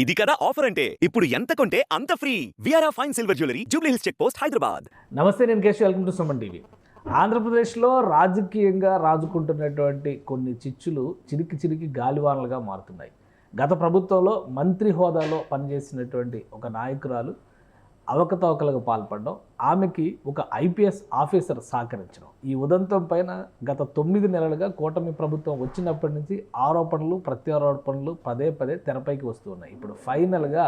ఇది కదా ఆఫర్ అంటే ఇప్పుడు ఎంత కొంటే అంత ఫ్రీ విఆర్ఆ fine silver jewellery Jubilee Hills check post Hyderabad. నమస్తే, నేను Keshav. Welcome to Suman TV. ఆంధ్రప్రదేశ్లో రాజకీయంగా రాజుకుంటున్నటువంటి కొన్ని చిచ్చులు చిరికి గాలివానలుగా మారుతున్నాయి. గత ప్రభుత్వంలో మంత్రి హోదాలో పనిచేసినటువంటి ఒక నాయకురాలు అవకతవకలకు పాల్పడడం, ఆమెకి ఒక ఐపీఎస్ ఆఫీసర్ సహకరించడం, ఈ ఉదంతం పైన గత 9 నెలలుగా కూటమి ప్రభుత్వం వచ్చినప్పటి నుంచి ఆరోపణలు ప్రత్యారోపణలు పదే తెరపైకి వస్తూ ఉన్నాయి. ఇప్పుడు ఫైనల్గా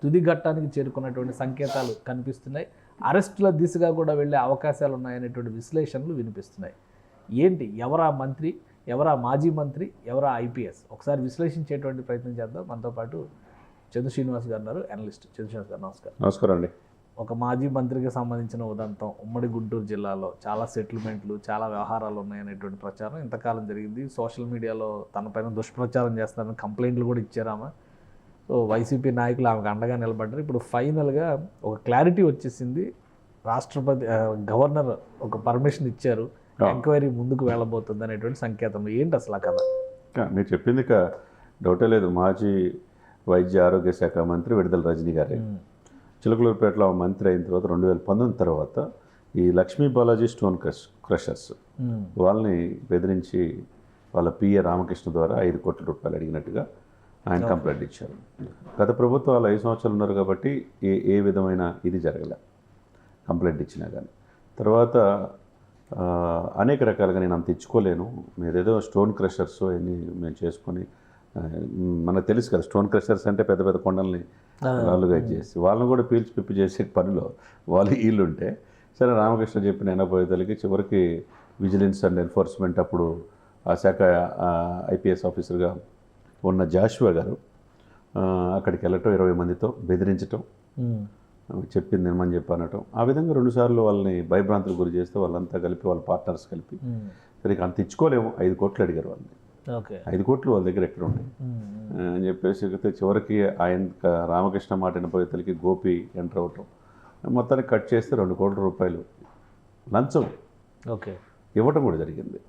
తుది ఘట్టానికి చేరుకున్నటువంటి సంకేతాలు కనిపిస్తున్నాయి. అరెస్టుల దిశగా కూడా వెళ్ళే అవకాశాలు ఉన్నాయనేటువంటి విశ్లేషణలు వినిపిస్తున్నాయి. ఏంటి, ఎవరా మంత్రి, ఎవరా మాజీ మంత్రి, ఎవరా ఐపీఎస్, ఒకసారి విశ్లేషించేటువంటి ప్రయత్నం చేద్దాం. మనతో పాటు చంద్ర శ్రీనివాస్ గారు ఉన్నారు, అనలిస్ట్. చంద్ర శ్రీనివాస్ గారు నమస్కారం. నమస్కారం అండి. ఒక మాజీ మంత్రికి సంబంధించిన ఉదంతం, ఉమ్మడి గుంటూరు జిల్లాలో చాలా సెటిల్మెంట్లు, చాలా వ్యవహారాలు ఉన్నాయనేటువంటి ప్రచారం ఇంతకాలం జరిగింది. సోషల్ మీడియాలో తనపైన దుష్ప్రచారం చేస్తారని కంప్లైంట్లు కూడా ఇచ్చారామా. సో వైసీపీ నాయకులు ఆమెకు అండగా నిలబడ్డారు. ఇప్పుడు ఫైనల్గా ఒక క్లారిటీ వచ్చేసింది. రాష్ట్రపతి గవర్నర్ ఒక పర్మిషన్ ఇచ్చారు, ఎంక్వైరీ ముందుకు వెళ్ళబోతుంది అనేటువంటి సంకేతం. ఏంటి అసలు ఆ కథ? మీరు చెప్పింది ఇక డౌటే లేదు. మాజీ వైద్య ఆరోగ్య శాఖ మంత్రి విడుదల రజనీ గారే చిలకలూరుపేటలో మంత్రి అయిన తర్వాత 2019 తర్వాత ఈ లక్ష్మీ బాలాజీ స్టోన్ క్రషర్స్ వాళ్ళని బెదిరించి వాళ్ళ పిఏ రామకృష్ణ ద్వారా 5 కోట్ల రూపాయలు అడిగినట్టుగా ఆయన కంప్లైంట్ ఇచ్చారు. గత ప్రభుత్వం వాళ్ళు 5 సంవత్సరాలు ఉన్నారు కాబట్టి ఏ విధమైన ఇది జరగలే, కంప్లైంట్ ఇచ్చినా కానీ. తర్వాత అనేక రకాలుగా నేను అంత ఇచ్చుకోలేను, మీరేదో స్టోన్ క్రషర్స్ అన్నీ మేము చేసుకొని, మనకు తెలుసు కదా స్టోన్ క్రషర్స్ అంటే పెద్ద పెద్ద కొండల్ని రాళ్ళుగా చేసి వాళ్ళని కూడా పీల్చి పిప్పి చేసే పనిలో వాళ్ళు వీళ్ళుంటే, సరే రామకృష్ణ చెప్పిన ఎనపోయేతలకి చివరికి విజిలెన్స్ అండ్ ఎన్ఫోర్స్మెంట్ అప్పుడు ఆ శాఖ ఐపీఎస్ ఆఫీసర్గా ఉన్న జాషువా గారు అక్కడికి వెళ్ళటం, 20 మందితో బెదిరించటం, చెప్పింది నిమ్మని చెప్పి అనటం, ఆ విధంగా 2 సార్లు వాళ్ళని భయభ్రాంతులు గురి చేస్తే వాళ్ళంతా కలిపి వాళ్ళ పార్ట్నర్స్ కలిపి సరే అంత ఇచ్చుకోలేము 5 కోట్లు అడిగారు వాళ్ళని. 5 కోట్లు వాళ్ళ దగ్గర ఎక్కడ ఉంటాయి అని చెప్పేసి చివరికి ఆయన రామకృష్ణ మాట వినపోయేతలకి గోపి ఎంటర్ అవటం, మొత్తాన్ని కట్ చేస్తే 2 కోట్ల రూపాయలు లంచం ఇవ్వటం కూడా జరిగింది.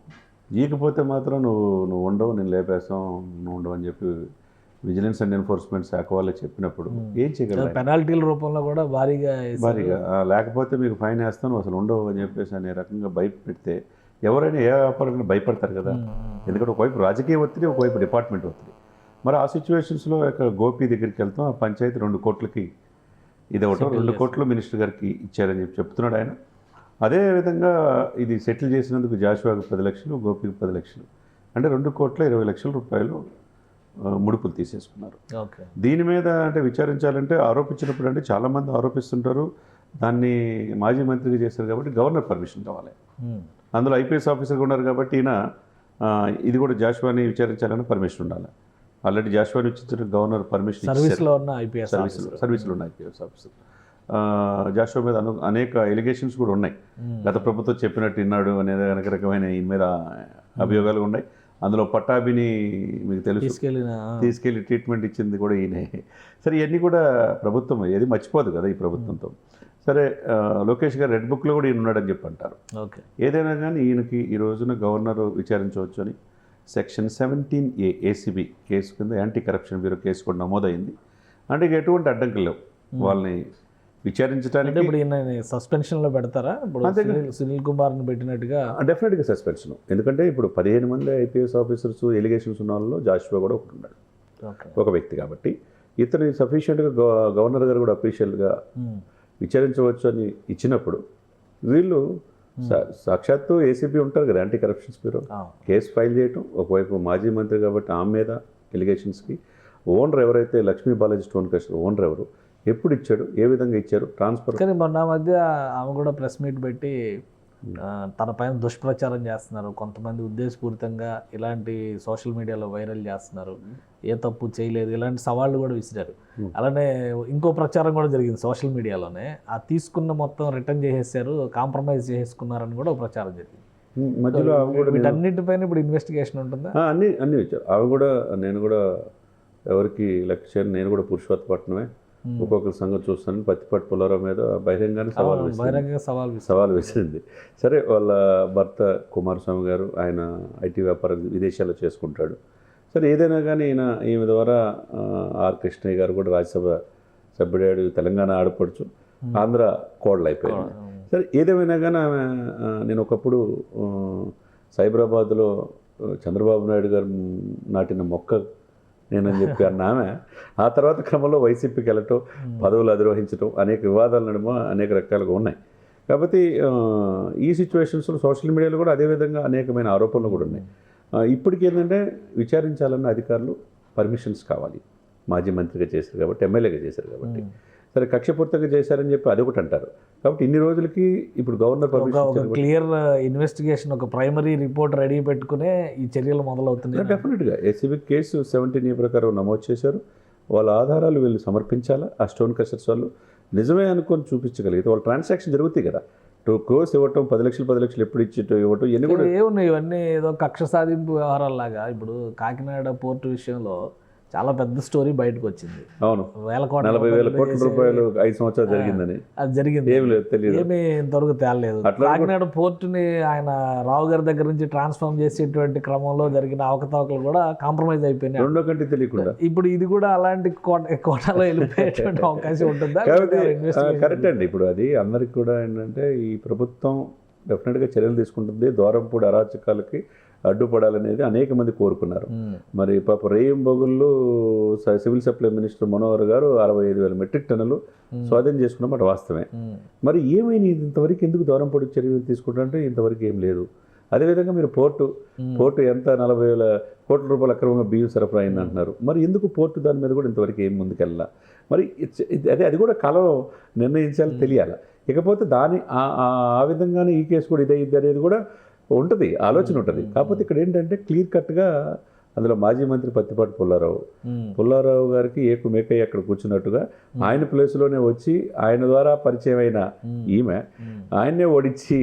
ఈకపోతే మాత్రం నువ్వు ఉండవు, నేను లేపేస్తాం, నువ్వు ఉండవు అని చెప్పి విజిలెన్స్ అండ్ ఎన్ఫోర్స్మెంట్ శాఖ వాళ్ళే చెప్పినప్పుడు ఏం చేయగలరు? పెనాల్టీల రూపంలో కూడా భారీగా లేకపోతే మీకు ఫైన్ వేస్తాను, అసలు ఉండవు అని చెప్పేసి అనే రకంగా భయపెడితే ఎవరైనా ఏ వ్యాపారంగా భయపడతారు కదా. ఎందుకంటే ఒకవైపు రాజకీయ ఒత్తిడి, ఒకవైపు డిపార్ట్మెంట్ ఒత్తిడి. మరి ఆ సిచ్యువేషన్స్లో గోపి దగ్గరికి వెళ్తాం, ఆ పంచాయతీ 2 కోట్లకి ఇది ఒకటో 2 కోట్లు మినిస్టర్ గారికి ఇచ్చారని చెప్తున్నాడు ఆయన. అదేవిధంగా ఇది సెటిల్ చేసినందుకు జాషువాకు 10 లక్షలు, గోపికి 10 లక్షలు, అంటే 2 కోట్ల 20 లక్షల రూపాయలు ముడుపులు తీసేసుకున్నారు. దీని మీద అంటే విచారించాలంటే ఆరోపించినప్పుడు అంటే చాలామంది ఆరోపిస్తుంటారు, దాన్ని మాజీ మంత్రిగా చేశారు కాబట్టి గవర్నర్ పర్మిషన్ కావాలి. అందులో ఐపీఎస్ ఆఫీసర్గా ఉన్నారు కాబట్టి ఈయన ఇది కూడా జాషువాని విచారించాలని పర్మిషన్ ఉండాలి. ఆల్రెడీ జాషువాని ఇచ్చిన గవర్నర్ పర్మిషన్ సర్వీస్లో ఉన్న ఐపీఎస్ ఆఫీసర్ జాషువా మీద అనేక ఎలిగేషన్స్ కూడా ఉన్నాయి. గత ప్రభుత్వం చెప్పినట్టు విన్నాడు అనేది అనేక రకమైన ఈయన మీద అభియోగాలు ఉన్నాయి. అందులో పట్టాభిని మీకు తెలుసు తీసుకెళ్ళి ట్రీట్మెంట్ ఇచ్చింది కూడా ఈయనే. సరే ఇవన్నీ కూడా ప్రభుత్వం ఏది మర్చిపోదు కదా ఈ ప్రభుత్వంతో. సరే లోకేష్ గారు రెడ్ బుక్లో కూడా ఈయన ఉన్నాడని చెప్పి అంటారు. ఏదైనా కానీ ఈయనకి ఈ రోజున గవర్నర్ విచారించవచ్చు అని సెక్షన్ 17A ఏసీబీ కేసు కింద యాంటీ కరప్షన్ బ్యూరో కేసు కూడా నమోదైంది. అంటే ఇక ఎటువంటి అడ్డంకులు లేవు వాళ్ళని విచారించడానికి. ఇప్పుడు ఈయన సస్పెన్షన్లో పెడతారా? సునీల్ కుమార్ని పెట్టినట్టుగా డెఫినెట్గా సస్పెన్షన్. ఎందుకంటే ఇప్పుడు 15 మంది ఐపీఎస్ ఆఫీసర్స్ ఎలిగేషన్స్ ఉన్న వాళ్ళలో జాషువా కూడా ఒకటి ఉన్నాడు, ఒక వ్యక్తి. కాబట్టి ఇతని సఫిషియెంట్గా గవర్నర్ గారు కూడా అఫీషియల్గా విచారించవచ్చు అని ఇచ్చినప్పుడు వీళ్ళు సాక్షాత్తు ఏసీబీ ఉంటారు కదా anti corruptions bureau, case file చేయటం. ఒకవైపు మాజీ మంత్రి కాబట్టి ఆమె మీద ఎలిగేషన్స్కి ఓనర్ ఎవరైతే Lakshmi Balaji stone crusher owner ఎవరు, ఎప్పుడు ఇచ్చాడు, ఏ విధంగా ఇచ్చారు, ట్రాన్స్ఫర్. కానీ మొన్న మధ్య ఆమె కూడా ప్రెస్ మీట్ పెట్టి తన పైన దుష్ప్రచారం చేస్తున్నారు, కొంతమంది ఉద్దేశపూరితంగా ఇలాంటి సోషల్ మీడియాలో వైరల్ చేస్తున్నారు, ఏ తప్పు చేయలేదు, ఇలాంటి సవాళ్ళు కూడా విసిరారు. అలానే ఇంకో ప్రచారం కూడా జరిగింది సోషల్ మీడియాలోనే, ఆ తీసుకున్న మొత్తం రిటర్న్ చేసేసారు, కాంప్రమైజ్ చేసుకున్నారని కూడా ఒక ప్రచారం జరిగింది. మధ్యలో వీటన్నిటిపైన ఇప్పుడు ఇన్వెస్టిగేషన్ ఉంటుందా? అన్నీ వచ్చారు. అవి కూడా నేను కూడా ఎవరికి లక్ష్యం, నేను కూడా పురుషోత్తపట్నమే ఒక్కొక్కరి సంగతి చూస్తాను. పత్తిపాటి పుల్లారావు మీద బహిరంగానే సవాల్ వేసింది. సరే వాళ్ళ భర్త కుమారస్వామి గారు ఆయన ఐటీ వ్యాపారం విదేశాల్లో చేసుకుంటాడు, సరే ఏదైనా కానీ ఈమె ద్వారా ఆర్ కృష్ణయ్య గారు కూడా రాజ్యసభ సభ్యుడాడు, తెలంగాణ ఆడపడుచు, ఆంధ్ర కోడలు అయిపోయింది. సరే ఏదేమైనా కానీ ఆమె నేను ఒకప్పుడు సైబరాబాద్లో చంద్రబాబు నాయుడు గారు నాటిన మొక్క నేనని చెప్పి అన్న ఆమె ఆ తర్వాత క్రమంలో వైసీపీకి వెళ్ళటం, పదవులు అధిరోహించడం, అనేక వివాదాల నడుమ అనేక రకాలుగా ఉన్నాయి. కాబట్టి ఈ సిచ్యువేషన్స్లో సోషల్ మీడియాలో కూడా అదేవిధంగా అనేకమైన ఆరోపణలు కూడా ఉన్నాయి. ఇప్పటికి ఏంటంటే విచారించాలన్న అధికారులు పర్మిషన్స్ కావాలి. మాజీ మంత్రిగా చేశారు కాబట్టి, ఎమ్మెల్యేగా చేశారు కాబట్టి, సరే కక్షపూర్తిగా చేశారని చెప్పి అదొకటి అంటారు. కాబట్టి ఇన్ని రోజులకి ఇప్పుడు గవర్నర్ ఒక క్లియర్ ఇన్వెస్టిగేషన్, ఒక ప్రైమరీ రిపోర్ట్ రెడీ పెట్టుకునే ఈ చర్యలు మొదలవుతున్నాయి. డెఫినెట్గా ఏసీబీ కేసు 17A ప్రకారం నమోదు చేశారు. వాళ్ళ ఆధారాలు వీళ్ళు సమర్పించాలా. ఆ స్టోన్ క్రషర్స్ వాళ్ళు నిజమే అనుకొని చూపించగలిగితే వాళ్ళ ట్రాన్సాక్షన్ జరుగుతాయి కదా. 2 crores ఇవ్వటం, 10 లక్షలు ఎప్పుడు ఇవ్వటం, ఇవన్నీ కూడా ఏమున్నాయి. ఇవన్నీ ఏదో కక్ష సాధింపు వ్యవహారాల్లాగా. ఇప్పుడు కాకినాడ పోర్టు విషయంలో చాలా పెద్ద స్టోరీ బయటకు వచ్చింది. అవును, 40,000 కోట్ల రూపాయలు 5 సంవత్సరాలు జరిగిందని. అది జరిగింది, ఏమి లేదు, తెలియదు, ఏమీ ఇంతవరకు తేలలేదు. కాకినాడ పోర్టుని ఆయన రావు గారి దగ్గర నుంచి ట్రాన్స్ఫార్మ్ చేసేటువంటి క్రమంలో జరిగిన అవకతవకలు కూడా కాంప్రమైజ్ అయిపోయినాయి. రెండో కంటే తెలియకుండా. ఇప్పుడు ఇది కూడా అలాంటి కోటాలో వెళ్ళిపోయేటువంటి అవకాశం ఉంటుందా? కరెక్ట్ అండి. ఇప్పుడు అది అందరికి కూడా ఏంటంటే ఈ ప్రభుత్వం డెఫినెట్గా చర్యలు తీసుకుంటుంది. దూరంపూడి అరాచకాలకి అడ్డుపడాలనేది అనేక మంది కోరుకున్నారు. మరి పాప రేయింబగుళ్ళు సివిల్ సప్లై మినిస్టర్ మనోహర్ గారు 65,000 మెట్రిక్ టన్నులు స్వాధీనం చేసుకున్నమాట వాస్తవమే. మరి ఏమైంది ఇంతవరకు, ఎందుకు దూరంపూడి చర్యలు తీసుకుంటారంటే ఇంతవరకు ఏం లేదు. అదేవిధంగా మీరు పోర్టు ఎంత 40,000 కోట్ల రూపాయలు అక్రమంగా బియ్యం సరఫరా అయింది అంటున్నారు. మరి ఎందుకు పోర్టు దాని మీద కూడా ఇంతవరకు ఏం ముందుకెళ్ళా? మరి అది కూడా కాలం నిర్ణయించాలి, తెలియాలి. ఇకపోతే ఆ విధంగానే ఈ కేసు కూడా ఇదే అనేది కూడా ఉంటుంది, ఆలోచన ఉంటుంది. కాకపోతే ఇక్కడ ఏంటంటే క్లియర్ కట్గా అందులో మాజీ మంత్రి పత్తిపాటి పుల్లారావు గారికి ఏకుమేకై అక్కడ కూర్చున్నట్టుగా ఆయన ప్లేస్లోనే వచ్చి ఆయన ద్వారా పరిచయం అయిన ఈమె ఆయన్నే ఓడించి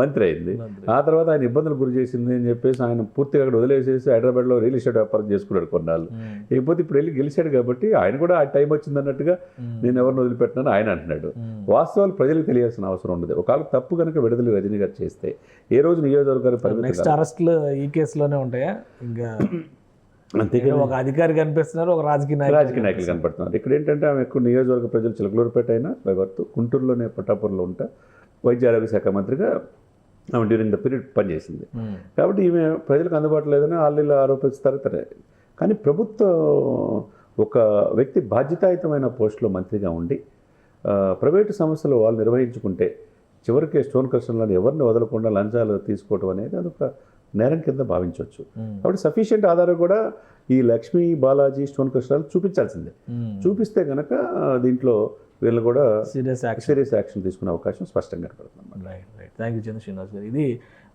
మంత్రి అయింది. ఆ తర్వాత ఆయన ఇబ్బందులు గురి చేసింది అని చెప్పేసి ఆయన పూర్తిగా అక్కడ వదిలేసేసి హైదరాబాద్లో రియల్ ఎస్టేట్ వ్యాపారం చేసుకున్నాడు కొన్నాళ్ళు. ఇకపోతే ఇప్పుడు వెళ్ళి గెలిచాడు కాబట్టి ఆయన కూడా ఆ టైం వచ్చింది అన్నట్టుగా నేను ఎవరిని వదిలిపెట్టినాను ఆయన అంటున్నాడు. వాస్తవాలు ప్రజలకు తెలియాల్సిన అవసరం ఉండదు. ఒకవేళ తప్పు కనుక విడుదల రజనీ గారు చేస్తే ఏ రోజు నియోజకవర్గానికి పరిమితం. అరెస్టులు ఈ కేసులోనే ఉంటాయా? ఇంకా అంతేకాదు, ఒక అధికారి కనిపిస్తున్నారు, ఒక రాజకీయ నాయకులు కనపడుతున్నారు. ఇక్కడ ఏంటంటే ఆమె ఎక్కువ నియోజకవర్గ ప్రజలు చిలకలూరుపేట అయినా భయపడుతూ గుంటూరులోనే పట్టాపూర్లో ఉంటా వైద్య ఆరోగ్య శాఖ మంత్రిగా ఆమె డ్యూరింగ్ ద పీరియడ్ పనిచేసింది. కాబట్టి ఈమె ప్రజలకు అందుబాటులో లేదని వాళ్ళు ఆరోపిస్తారు. కానీ ప్రభుత్వం ఒక వ్యక్తి బాధ్యతాయుతమైన పోస్టులో మంత్రిగా ఉండి ప్రైవేటు సంస్థలు వాళ్ళు నిర్వహించుకుంటే చివరికి స్టోన్ క్రషర్లను ఎవరిని వదలకుండా లంచాలు తీసుకోవడం అనేది అదొక నేరం కింద భావించవచ్చు. కాబట్టి సఫిషియెంట్ ఆధారం కూడా ఈ లక్ష్మీ బాలాజీ స్టోన్ క్రషర్లు చూపించాల్సిందే. చూపిస్తే కనుక దీంట్లో వీళ్ళు కూడా సీరియస్ యాక్షన్ తీసుకునే అవకాశం స్పష్టంగా కనపడుతుంది. రైట్. థ్యాంక్ యూ చంద్ర శ్రీనివాస్ గారు. ఇది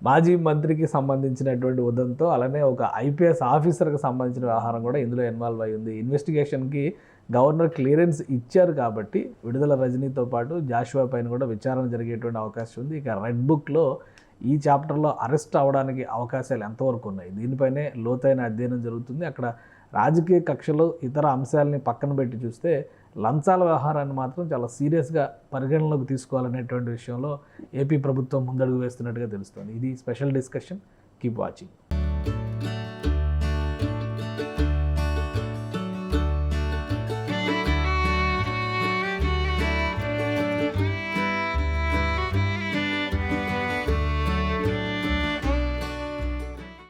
మాజీ మంత్రికి సంబంధించినటువంటి ఉదంతో అలానే ఒక ఐపీఎస్ ఆఫీసర్కి సంబంధించిన వ్యవహారం కూడా ఇందులో ఇన్వాల్వ్ అయి ఉంది. ఇన్వెస్టిగేషన్కి గవర్నర్ క్లియరెన్స్ ఇచ్చారు కాబట్టి విడుదల రజనీతో పాటు జాషువా పైన కూడా విచారణ జరిగేటువంటి అవకాశం ఉంది. ఇక రెడ్ బుక్లో ఈ చాప్టర్లో అరెస్ట్ అవ్వడానికి అవకాశాలు ఎంతవరకు ఉన్నాయి, దీనిపైనే లోతైన అధ్యయనం జరుగుతుంది. అక్కడ రాజకీయ కక్షలు ఇతర అంశాలని పక్కన పెట్టి చూస్తే లంచాల వ్యవహారాన్ని మాత్రం చాలా సీరియస్గా పరిగణనలోకి తీసుకోవాలనేటువంటి విషయంలో ఏపీ ప్రభుత్వం ముందడుగు వేస్తున్నట్టుగా తెలుస్తుంది. ఇది స్పెషల్ డిస్కషన్. Keep watching.